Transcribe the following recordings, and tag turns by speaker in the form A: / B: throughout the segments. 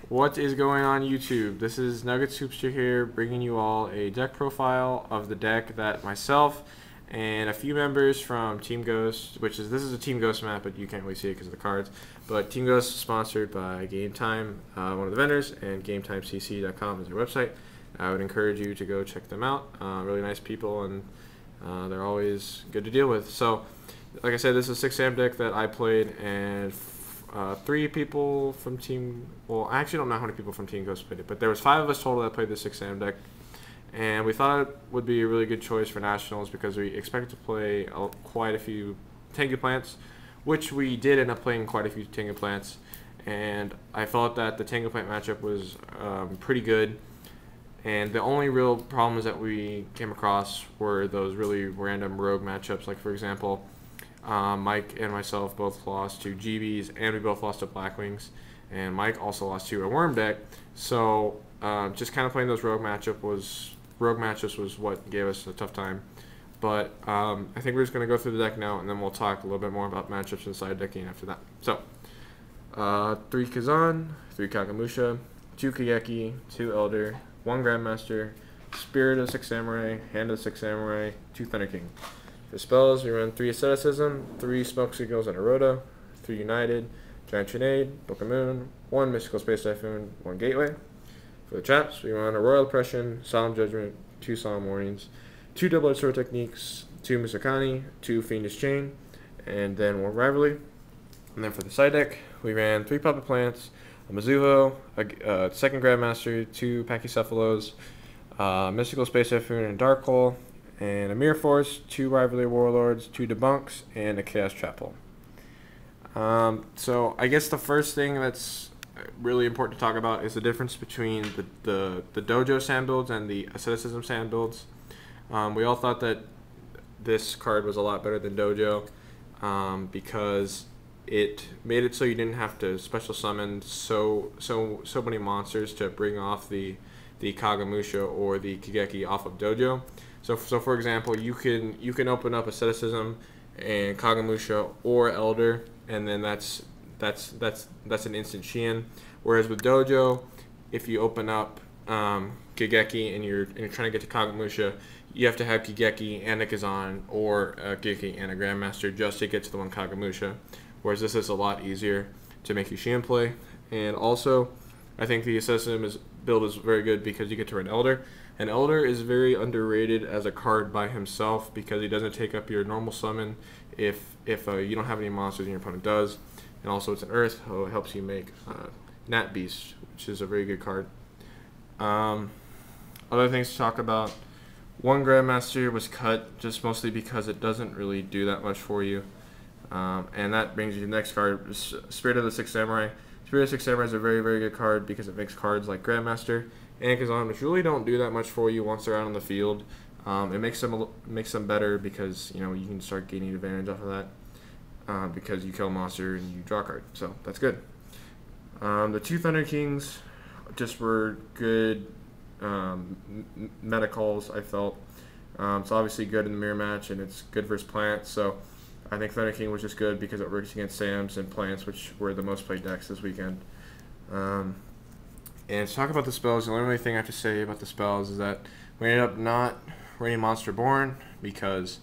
A: What is going on YouTube? This is NuggetsHoopster here, bringing you all a deck profile of the deck that myself and a few members from Team Ghost, this is a Team Ghost map, but you can't really see it because of the cards. But Team Ghost is sponsored by Game Time, one of the vendors, and GameTimeCC.com is their website. I would encourage you to go check them out. Really nice people, and they're always good to deal with. So, like I said, this is a 6 Sam deck that I played, and 3 people from Team, well, I actually don't know how many people from Team Ghost played it, but there was 5 of us total that played the 6 Sam deck, and we thought it would be a really good choice for Nationals because we expected to play quite a few Tengu plants, which we did end up playing quite a few Tengu plants, and I thought that the Tengu plant matchup was pretty good, and the only real problems that we came across were those really random rogue matchups, like for example, Mike and myself both lost to GBs, and we both lost to Blackwings, and Mike also lost to a Worm deck. So just kind of playing those rogue matchups was what gave us a tough time. But I think we're just going to go through the deck now, and then we'll talk a little bit more about matchups inside decking after that. So 3 Kizan, 3 Kagemusha, 2 Kageki, 2 Elder, 1 Grandmaster, Spirit of the 6 Samurai, Hand of the 6 Samurai, 2 Thunder King. For spells, we run 3 Asceticism, 3 Smoke Signals and Eroda, 3 United, Giant Trunade, Book of Moon, 1 Mystical Space Typhoon, 1 Gateway. For the traps, we run a Royal Oppression, Solemn Judgment, 2 Solemn Warnings, 2 Double-Edged Sword Techniques, 2 Musakani, 2 Fiendish Chain, and then 1 Rivalry. And then for the side deck, we ran 3 Puppet Plants, a Mizuho, a 2nd Grandmaster, 2 Pachycephalos, Mystical Space Typhoon and Dark Hole, and a Mirror Force, 2 Rivalry of Warlords, 2 Debunks, and a Chaos Chapel. So I guess the first thing that's really important to talk about is the difference between the Dojo sand builds and the Asceticism sand builds. We all thought that this card was a lot better than Dojo because it made it so you didn't have to special summon so many monsters to bring off the Kagemusha or the Kageki off of Dojo. So for example, you can open up Asceticism and Kagemusha or Elder, and then that's an instant Shien. Whereas with Dojo, if you open up Kageki and you're trying to get to Kagemusha, you have to have Kageki and a Kizan or a Kageki and a Grandmaster just to get to the one Kagemusha. Whereas this is a lot easier to make you Shien play. And also, I think the Asceticism build is very good because you get to run Elder. And Elder is very underrated as a card by himself because he doesn't take up your normal summon if you don't have any monsters and your opponent does. And also it's an Earth, so it helps you make Nat Beast, which is a very good card. Other things to talk about. 1 Grandmaster was cut just mostly because it doesn't really do that much for you. And that brings you to the next card, Spirit of the 6 Samurai. Spirit of the 6 Samurai is a very, very good card because it makes cards like Grandmaster and Kizan, which really don't do that much for you once they're out on the field. It makes them better because you can start gaining advantage off of that because you kill a monster and you draw a card, so that's good. The 2 Thunder Kings just were good meta calls, I felt. It's obviously good in the mirror match and it's good versus plants, so I think Thunder King was just good because it works against Sams and plants, which were the most played decks this weekend. And to talk about the spells, the only thing I have to say about the spells is that we ended up not running Monster Born because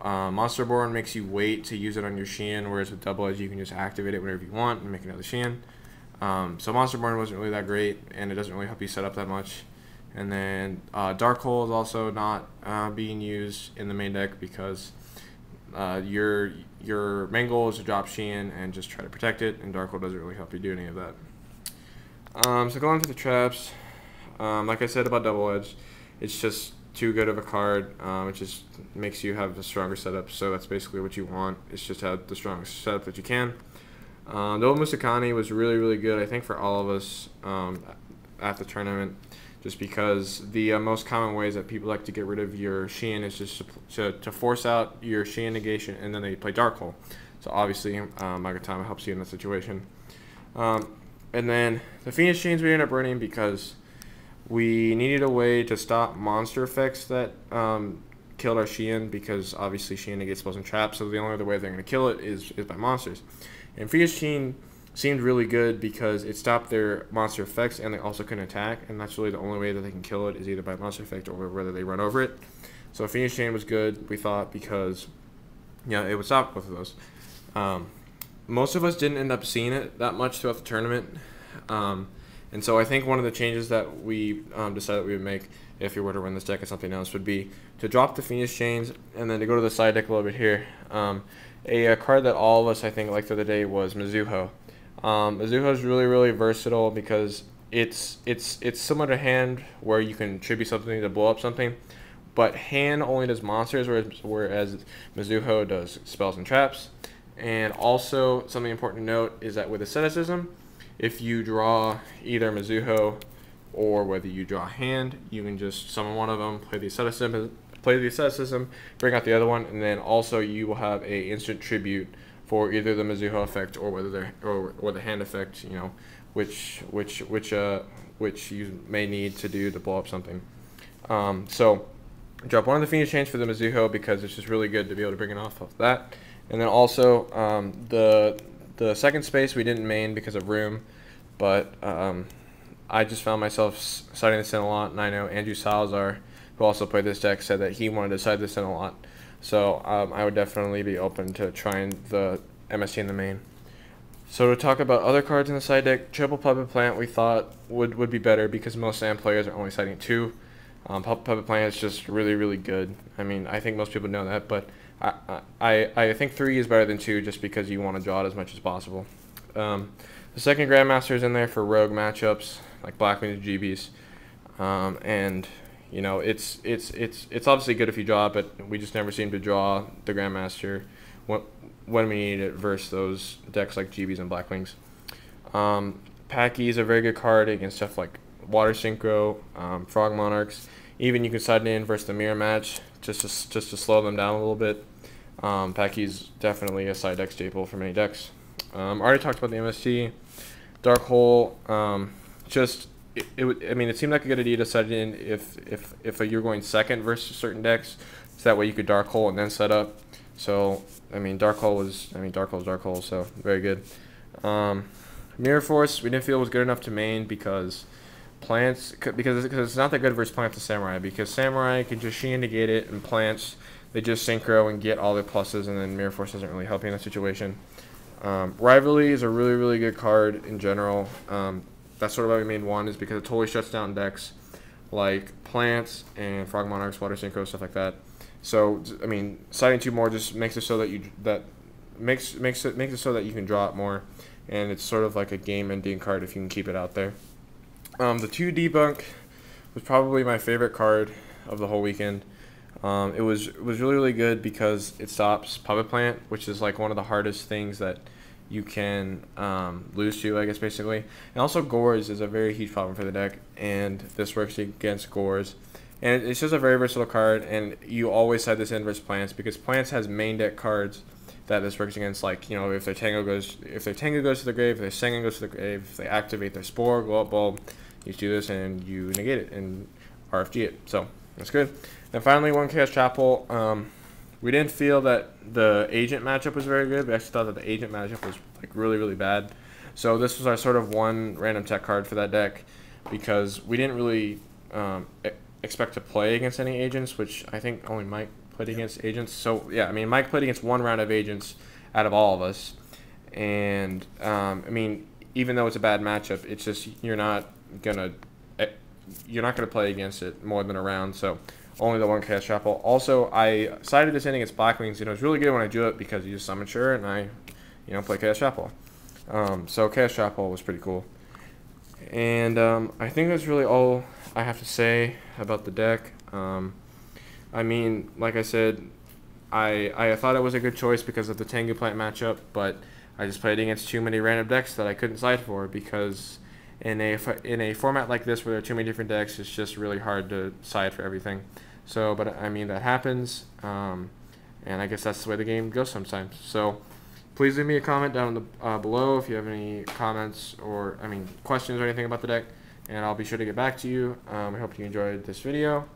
A: Monster Born makes you wait to use it on your Shien, whereas with Double Edge you can just activate it whenever you want and make another Shien. So Monster Born wasn't really that great, and it doesn't really help you set up that much. And then Dark Hole is also not being used in the main deck because your main goal is to drop Shien and just try to protect it, and Dark Hole doesn't really help you do any of that. So going to the traps, like I said about Double Edge, it's just too good of a card. It just makes you have a stronger setup, so that's basically what you want. It's just have the strongest setup that you can. The old Musakani was really, really good, I think, for all of us at the tournament, just because the most common ways that people like to get rid of your Shien is just to force out your Shien negation, and then they play Dark Hole. So obviously, Magatama helps you in that situation. And then the Fiendish Chains we ended up running because we needed a way to stop monster effects that killed our Shien, because obviously Shien negates spells and traps, so the only other way they're going to kill it is by monsters. And Fiendish Chain seemed really good because it stopped their monster effects and they also couldn't attack, and that's really the only way that they can kill it is either by monster effect or whether they run over it. So Fiendish Chain was good, we thought, because it would stop both of those. Most of us didn't end up seeing it that much throughout the tournament, and so I think one of the changes that we decided we would make if you were to run this deck as something else would be to drop the Fiendish Chains and then to go to the side deck a little bit here. A card that all of us I think liked the other day was Mizuho. Mizuho is really versatile because it's similar to hand where you can tribute something to blow up something, but hand only does monsters, whereas Mizuho does spells and traps. And also something important to note is that with Asceticism, if you draw either Mizuho or whether you draw a hand, you can just summon one of them, play the Asceticism, bring out the other one, and then also you will have a instant tribute for either the Mizuho effect or whether or the hand effect, which you may need to do to blow up something. So drop one of the Fiendish Chains for the Mizuho because it's just really good to be able to bring it off of that. And then also the second space we didn't main because of room, but I just found myself citing this in a lot, and I know Andrew Salazar, who also played this deck, said that he wanted to cite this in a lot. So I would definitely be open to trying the MST in the main. So to talk about other cards in the side deck, Triple Puppet Plant we thought would be better because most SAM players are only citing 2. Puppet Plant is just really good. I mean, I think most people know that, but I think 3 is better than 2 just because you want to draw it as much as possible. The second Grandmaster is in there for rogue matchups like Blackwings and GBs, and it's obviously good if you draw it, but we just never seem to draw the Grandmaster when we need it versus those decks like GBs and Blackwings. Packy is a very good card against stuff like Water Synchro, Frog Monarchs. Even you can side it in versus the mirror match just to slow them down a little bit. Packy's definitely a side deck staple for many decks. Already talked about the MST. Dark Hole, it seemed like a good idea to set it in if you're going second versus certain decks, so that way you could Dark Hole and then set up. So Dark Hole is Dark Hole, so very good. Mirror Force we didn't feel was good enough to main because because it's not that good versus Plants and Samurai, because Samurai can just Shien negate it, and Plants they just synchro and get all their pluses, and then Mirror Force doesn't really help you in that situation. Rivalry is a really good card in general. That's sort of why we made 1, is because it totally shuts down decks like Plants and Frog Monarchs, Water Synchro, stuff like that. So citing 2 more just makes it so that makes it so that you can draw it more, and it's sort of like a game-ending card if you can keep it out there. The 2 Debunk was probably my favorite card of the whole weekend. It was really good because it stops Puppet Plant, which is like one of the hardest things that you can lose to, I guess, basically. And also Gores is a very huge problem for the deck, and this works against Gores. And it's just a very versatile card, and you always side this in versus Plants because Plants has main deck cards that this works against, like if their Tango goes to the grave, if their Sengen goes to the grave, if they activate their Spore, Glow Up Bulb, you do this and you negate it and RFG it. So that's good. And finally, 1 Chaos Chapel. We didn't feel that the Agent matchup was very good. We actually thought that the Agent matchup was like really bad. So this was our sort of 1 random tech card for that deck because we didn't really expect to play against any Agents, which I think only Mike played against Agents. So yeah, Mike played against 1 round of Agents out of all of us, and even though it's a bad matchup, it's just you're not gonna play against it more than a round. So only the 1 Chaos Chapel. Also, I sided this in against Blackwings, and it was really good when I drew it because you just summon Sure and I play Chaos Chapel. So Chaos Chapel was pretty cool. And I think that's really all I have to say about the deck. Like I said, I thought it was a good choice because of the Tengu Plant matchup, but I just played against too many random decks that I couldn't side for because in a format like this where there are too many different decks, it's just really hard to side for everything. So, but that happens, and I guess that's the way the game goes sometimes. So please leave me a comment down in the below if you have any comments or questions or anything about the deck, and I'll be sure to get back to you. I hope you enjoyed this video,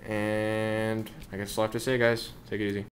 A: and I guess that's all I have to say, guys. Take it easy.